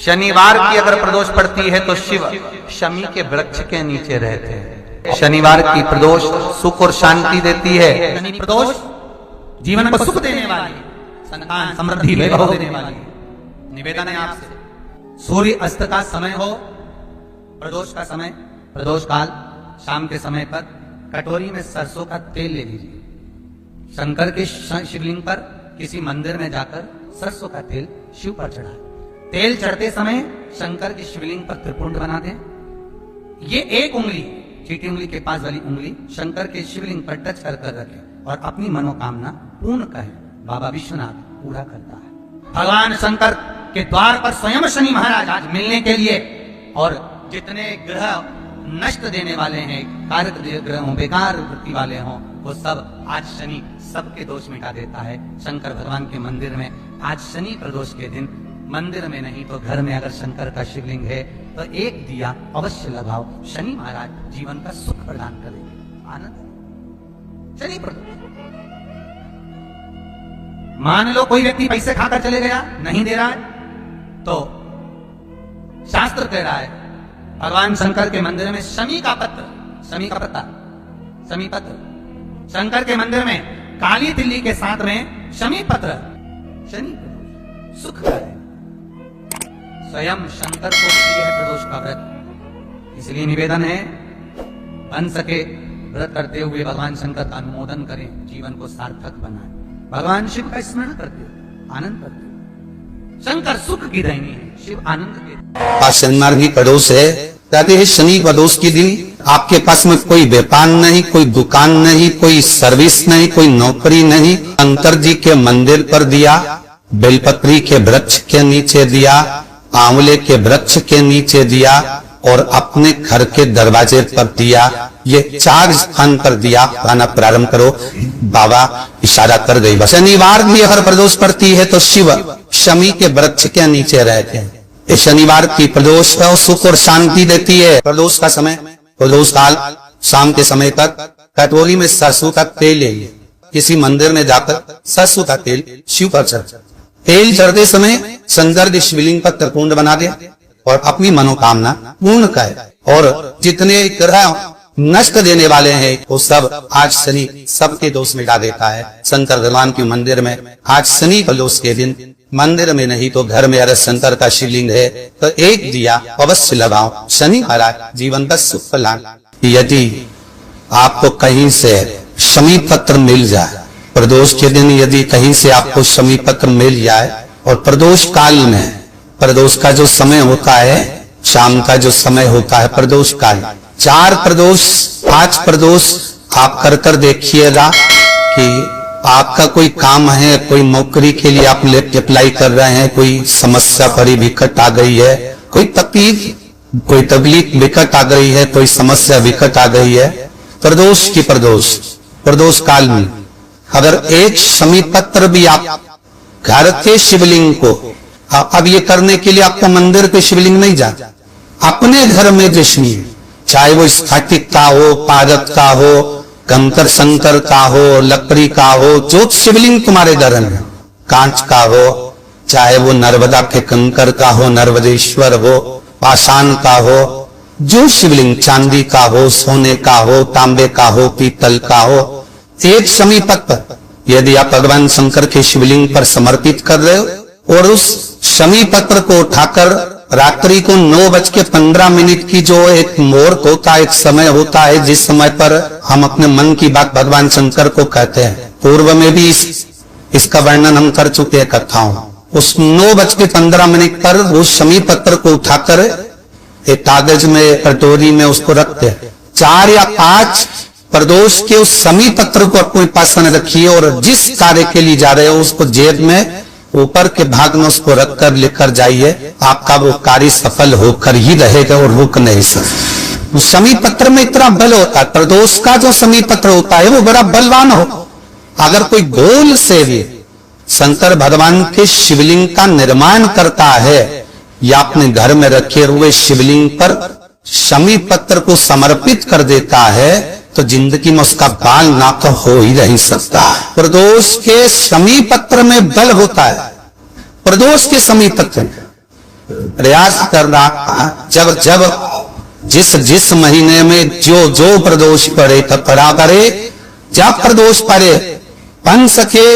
शनिवार की अगर प्रदोष पड़ती है तो शिव शमी के वृक्ष के नीचे रहते हैं। शनिवार की प्रदोष सुख और शांति देती है। शनि प्रदोष जीवन को सुख देने वाली, संतान समृद्धि वैभव देने वाली। निवेदन है आपसे, सूर्य अस्त का समय हो, प्रदोष का समय, प्रदोष काल शाम के समय पर कटोरी में सरसों का तेल ले लीजिए। शंकर के शिवलिंग पर किसी मंदिर में जाकर सरसों का तेल शिव पर चढ़ाएं। तेल चढ़ते समय शंकर की शिवलिंग पर त्रिपुंड बना दें। ये एक उंगली, चीटी उंगली के पास वाली उंगली शंकर के शिवलिंग पर टच कर रखें और अपनी मनोकामना पूर्ण कहें। बाबा विश्वनाथ पूरा करता है। भगवान शंकर के द्वार पर स्वयं शनि महाराज आज मिलने के लिए, और जितने ग्रह नष्ट देने वाले हैं, कारक ग्रह हों, बेकार वृत्ति वाले हों, वो सब आज शनि सबके दोष मिटा देता है। शंकर भगवान के मंदिर में आज शनि प्रदोष के दिन, मंदिर में नहीं तो घर में अगर शंकर का शिवलिंग है तो एक दिया अवश्य लगाओ। शनि महाराज जीवन का सुख प्रदान करेंगे, आनंद। शनि प्रदोष, मान लो कोई व्यक्ति पैसे खाकर चले गया, नहीं दे रहा है, तो शास्त्र कह रहा है भगवान शंकर के मंदिर में शमी का पत्र, शमी का पत्ता, शमी पत्र, शंकर के मंदिर में काली तिल्ली के साथ में शमी पत्र, शनि सुख का है। स्वयं शंकर को प्रिय है प्रदोष का व्रत, इसलिए निवेदन है बन सके व्रत करते हुए भगवान शंकर का अनुमोदन करें, जीवन को सार्थक बनाएं, भगवान शिव का स्मरण करते हो, आनंद करते हो। शंकर सुख की देनी है, शिव आनंद के। आज शनिवार की प्रदोष है, कहते हैं शनि प्रदोष के दिन आपके पास में कोई व्यापार नहीं, कोई दुकान नहीं, कोई सर्विस नहीं, कोई नौकरी नहीं, शंकर जी के मंदिर पर दिया, बेलपत्री के वृक्ष के नीचे दिया, आंवले के वृक्ष के नीचे दिया और अपने घर के दरवाजे पर दिया। ये 4 स्थान पर दिया खाना प्रारंभ करो। बाबा इशारा कर गई। शनिवार भी अगर प्रदोष पड़ती है तो शिव शमी के वृक्ष के नीचे रहते हैं। ये शनिवार की प्रदोष है और सुख और शांति देती है। प्रदोष का समय, प्रदोष काल शाम के समय तक कटोरी में सरसों का तेल ले, किसी मंदिर में जाकर सरसों का तेल शिव पर चढ़। तेल चढ़ते समय शंकर के शिवलिंग पर त्रिपुंड बना दे और अपनी मनोकामना पूर्ण करे। और जितने ग्रह नष्ट देने वाले हैं वो सब आज शनि सबके दोष मिटा देता है। शंकर भगवान के मंदिर में आज शनि प्रदोष के दिन मंदिर में नहीं तो घर में अगर शंकर का शिवलिंग है तो एक दिया अवश्य लगाओ। शनि महाराज जीवन का सुख प्रदान। यदि आपको कहीं से शमी पत्र मिल जाए, प्रदोष के दिन यदि कहीं से आपको शमी पत्र मिल जाए, और प्रदोष काल में, प्रदोष का जो समय होता है, शाम का जो समय होता है प्रदोष काल, 4 प्रदोष 5 प्रदोष आप कर देखिएगा कि आपका कोई काम है, कोई नौकरी के लिए आप अप्लाई कर रहे हैं, कोई समस्या बड़ी विकट आ गई है, कोई तकलीफ विकट आ गई है, कोई समस्या विकट आ गई है, प्रदोष की प्रदोष काल में अगर एक शमी पत्र भी आप घर के शिवलिंग को, अब ये करने के लिए आपको मंदिर के शिवलिंग नहीं जाता, अपने घर में जो शिवलिंग, चाहे वो स्फटिक का हो, पारद का हो, कंकर शंकर का हो, लकड़ी का हो, जो शिवलिंग तुम्हारे घर में, कांच का हो, चाहे वो नर्मदा के कंकर का हो, नर्मदेश्वर हो, पाषाण का हो, जो शिवलिंग चांदी का हो, सोने का हो, तांबे का हो, पीतल का हो, एक शमी पत्र यदि आप भगवान शंकर के शिवलिंग पर समर्पित कर रहे हो और उस शमी पत्र को उठाकर रात्रि को 9:15 की जो एक मुहूर्त होता है, एक समय होता है जिस समय पर हम अपने मन की बात भगवान शंकर को कहते हैं, पूर्व में भी इसका वर्णन हम कर चुके हैं कथाओं। उस 9:15 पर उस शमी पत्र को उठाकर एक कागज में, कटोरी में उसको रखते हैं। 4 या 5 प्रदोष के उस शमी पत्र को अपने पास में रखिए और जिस कार्य के लिए जा रहे हो उसको जेब में ऊपर के भाग में उसको रखकर लेकर जाइए। आपका वो कार्य सफल होकर ही रहेगा और रुक नहीं सकता। शमी पत्र में इतना बल होता है। प्रदोष का जो शमी पत्र होता है वो बड़ा बलवान हो। अगर कोई गोल से भी शंकर भगवान के शिवलिंग का निर्माण करता है या अपने घर में रखे हुए शिवलिंग पर शमी पत्र को समर्पित कर देता है तो जिंदगी में उसका बाल ना तो हो ही नहीं सकता। प्रदोष के शमी पत्र में बल होता है। प्रदोष के शमी पत्र प्रयास कर रहा, जब जब जिस महीने में जो प्रदोष पड़े तब पड़ा करे, जब प्रदोष पड़े बन सके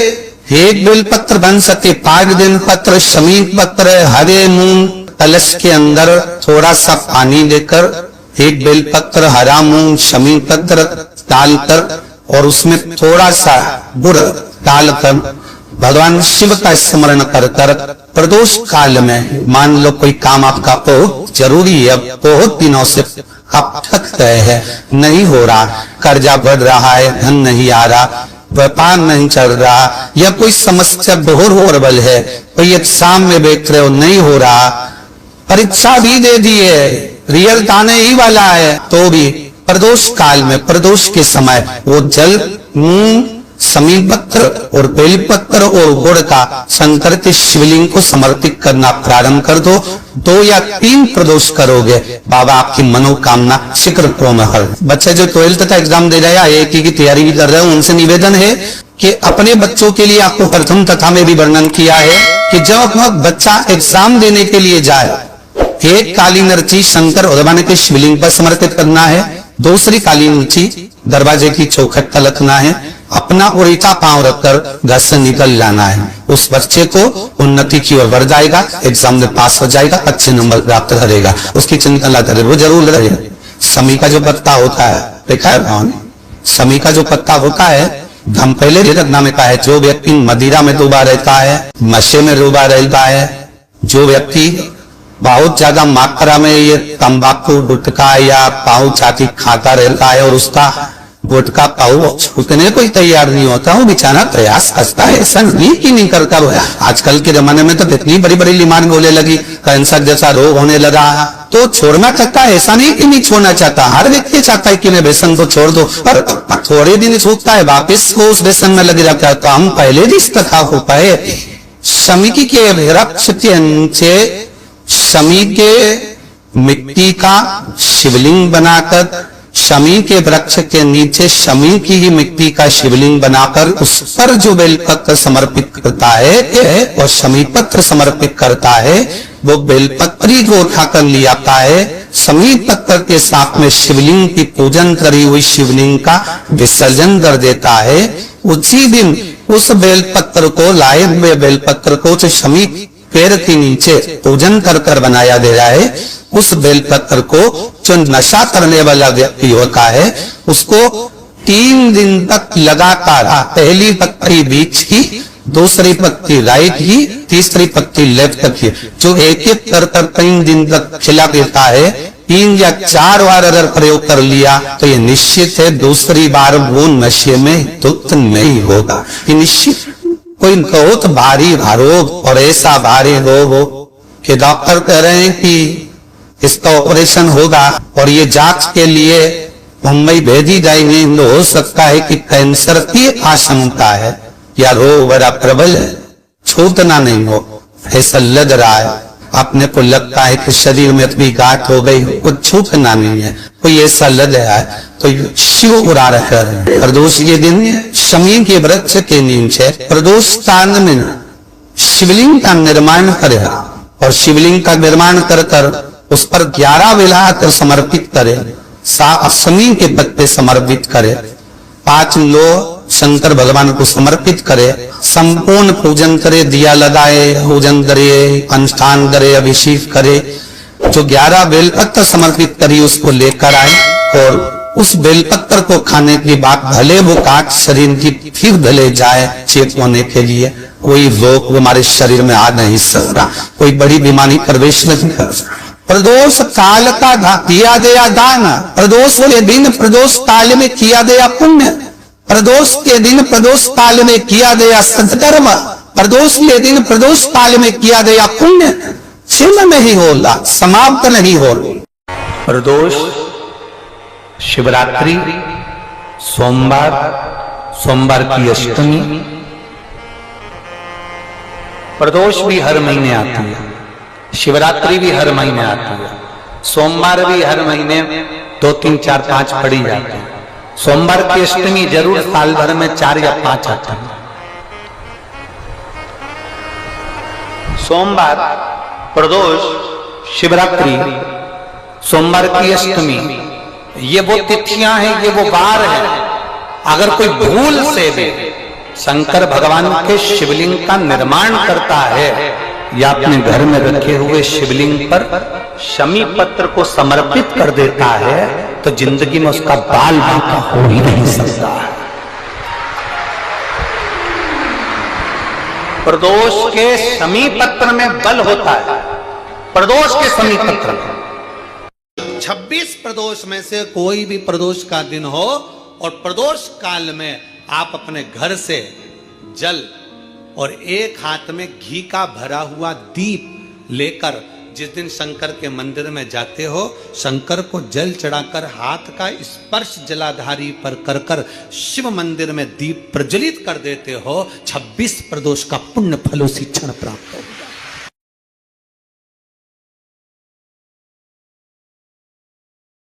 एक बेलपत्र, बन सके 5 दिन पत्र, शमी पत्र, हरे मूंग, कलश के अंदर थोड़ा सा पानी लेकर एक बेलपत्र, हरा मूंग, शमी पत्र डालकर और उसमें थोड़ा सा गुड़ डालकर भगवान शिव का स्मरण कर कर प्रदोष काल में, मान लो कोई काम आपका बहुत जरूरी है, बहुत दिनों से आप थक गए हैं, नहीं हो रहा, कर्जा बढ़ रहा है, धन नहीं आ रहा, व्यापार नहीं चल रहा, या कोई समस्या बहुत होरबल है, कोई एग्जाम में बैठ रहे हो नहीं हो रहा, परीक्षा भी दे दी है, रिजल्ट आने ही वाला है, तो भी प्रदोष काल में, प्रदोष के समय वो जल, मूंग, शमी पत्र और बेलपत्र और गुड़ का शंकर के शिवलिंग को समर्पित करना प्रारंभ कर दो। 2 या 3 प्रदोष करोगे, बाबा आपकी मनोकामना शीघ्र पूर्ण कर। बच्चे जो 12th का एग्जाम दे रहे हैं, IIT की तैयारी भी कर रहे हैं, उनसे निवेदन है कि अपने बच्चों के लिए आपको प्रथम कथा में भी वर्णन किया है कि जब बच्चा एग्जाम देने के लिए जाए, एक काली मिर्ची शंकर भगवान के शिवलिंग पर समर्पित करना है, दूसरी काली मिर्ची दरवाजे की चौखट पर रखना है, अपना उल्टा पांव रखकर घर से निकल जाना है। उस बच्चे को उन्नति की ओर बढ़ जाएगा, एग्जाम में पास हो जाएगा, अच्छे नंबर प्राप्त करेगा, उसकी चिंता न करे, वो जरूर रहे। शमी का जो पत्ता होता है, देखा है भाव ने, शमी का जो पत्ता होता है, हम पहले रत्ना में कहा है, जो व्यक्ति मदिरा में डूबा रहता है, नशे में डूबा रहता है, जो व्यक्ति बहुत ज्यादा मात्रा में ये तंबाकू, गुटखा या पाऊ चाटी खाता रहता है और उसका गुटखा पाऊ छूटने को ही तैयार नहीं होता, वो बेचारा प्रयास करता है, ऐसा नहीं कि नहीं करता। आजकल के जमाने में तो इतनी बड़ी बड़ी बीमारी बोले लगी, कैंसर जैसा रोग होने लगा, तो छोड़ना चाहता है, ऐसा नहीं कि नहीं छोड़ना चाहता, हर व्यक्ति चाहता है कि मैं व्यसन को छोड़ दो, पर थोड़े दिन छूटता है, वापिस वो उस व्यसन में लग जाता है। तो हम पहले भी इस कथा हो पाए, शमी के वृक्ष के नीचे शमी के मिट्टी का शिवलिंग बनाकर, शमी के वृक्ष के नीचे शमी की ही मिट्टी का शिवलिंग बनाकर उस पर जो बेलपत्र समर्पित करता है और शमी पत्र समर्पित करता है, वो बेलपत्री को उठाकर ले आता है, शमी पत्र के साथ में शिवलिंग की पूजन करी हुई शिवलिंग का विसर्जन कर देता है। उसी दिन उस बेलपत्र को, लाए हुए बेलपत्र को जो शमी पेड़ के नीचे पूजन कर कर बनाया दे रहा है, उस बेलपत्र को जो नशा करने वाला व्यक्ति होता है उसको 3 दिन तक लगातार, पहली पत्ती बीच की, दूसरी पत्ती राइट की, तीसरी पत्ती लेफ्ट की, जो एक एक कर 3 दिन तक खिला देता है, 3 या 4 बार अगर प्रयोग कर लिया तो ये निश्चित है दूसरी बार वो नशे में धुत नहीं होगा, ये निश्चित। कोई बहुत भारी रोग और ऐसा भारी रोग हो कि डॉक्टर कह रहे हैं कि इसका ऑपरेशन होगा और ये जांच के लिए मुंबई भेजी जाएगी, तो हो सकता है कि कैंसर की आशंका है या रोग बड़ा प्रबल है, छूटना नहीं हो, ऐसा लग रहा है, अपने को लगता है कि शरीर में इतनी गांठ हो गई, कुछ छूटना नहीं है, कोई ऐसा लग रहा है, तो शिव उड़ा रहे हैं। प्रदोष के दिन शमी के वृक्ष के नीचे प्रदोष काल में शिवलिंग का निर्माण करे और शिवलिंग का निर्माण कर कर उस पर 11 बेलपत्र समर्पित करे, शमी के पत्ते समर्पित करे, 5 लो शंकर भगवान को समर्पित करे, संपूर्ण पूजन करे, दिया लगाए, पूजन करे, अनुष्ठान करे, अभिषेक करे, जो 11 बेलपत्र समर्पित करी उसको लेकर आए और उस बेलपत्र को खाने के बाद भले वो काट शरीर की फिर भले जाए चेत होने के लिए, कोई रोग हमारे शरीर में आ नहीं सकता, कोई बड़ी बीमारी प्रवेश नहीं कर सकता। प्रदोष काल का किया गया दान, प्रदोष के दिन प्रदोष काल में किया गया पुण्य, प्रदोष के दिन प्रदोष काल में किया गया सत्कर्म, प्रदोष के दिन प्रदोष काल में किया गया पुण्य क्षीण नहीं होला, समाप्त नहीं हो। प्रदोष शिवरात्रि, सोमवार, सोमवार की अष्टमी, प्रदोष भी हर महीने आती है, शिवरात्रि भी हर महीने आती है, सोमवार भी हर महीने 2, 3, 4, 5 पड़ी जाती है, सोमवार की अष्टमी जरूर साल भर में 4 या 5 आती है। सोमवार प्रदोष, शिवरात्रि, सोमवार की अष्टमी, ये वो तिथियां हैं, ये वो वार है। अगर कोई भूल से भी शंकर भगवान के शिवलिंग का निर्माण करता है या अपने घर में रखे हुए शिवलिंग पर शमी पत्र को समर्पित कर देता है तो जिंदगी में उसका बाल बांका हो ही नहीं सकता है। प्रदोष के शमी पत्र में बल होता है। प्रदोष के शमी पत्र में 26 प्रदोष में से कोई भी प्रदोष का दिन हो और प्रदोष काल में आप अपने घर से जल और एक हाथ में घी का भरा हुआ दीप लेकर जिस दिन शंकर के मंदिर में जाते हो, शंकर को जल चढ़ाकर हाथ का स्पर्श जलाधारी पर कर कर शिव मंदिर में दीप प्रज्वलित कर देते हो, 26 प्रदोष का पुण्य फल उसी क्षण प्राप्त हो।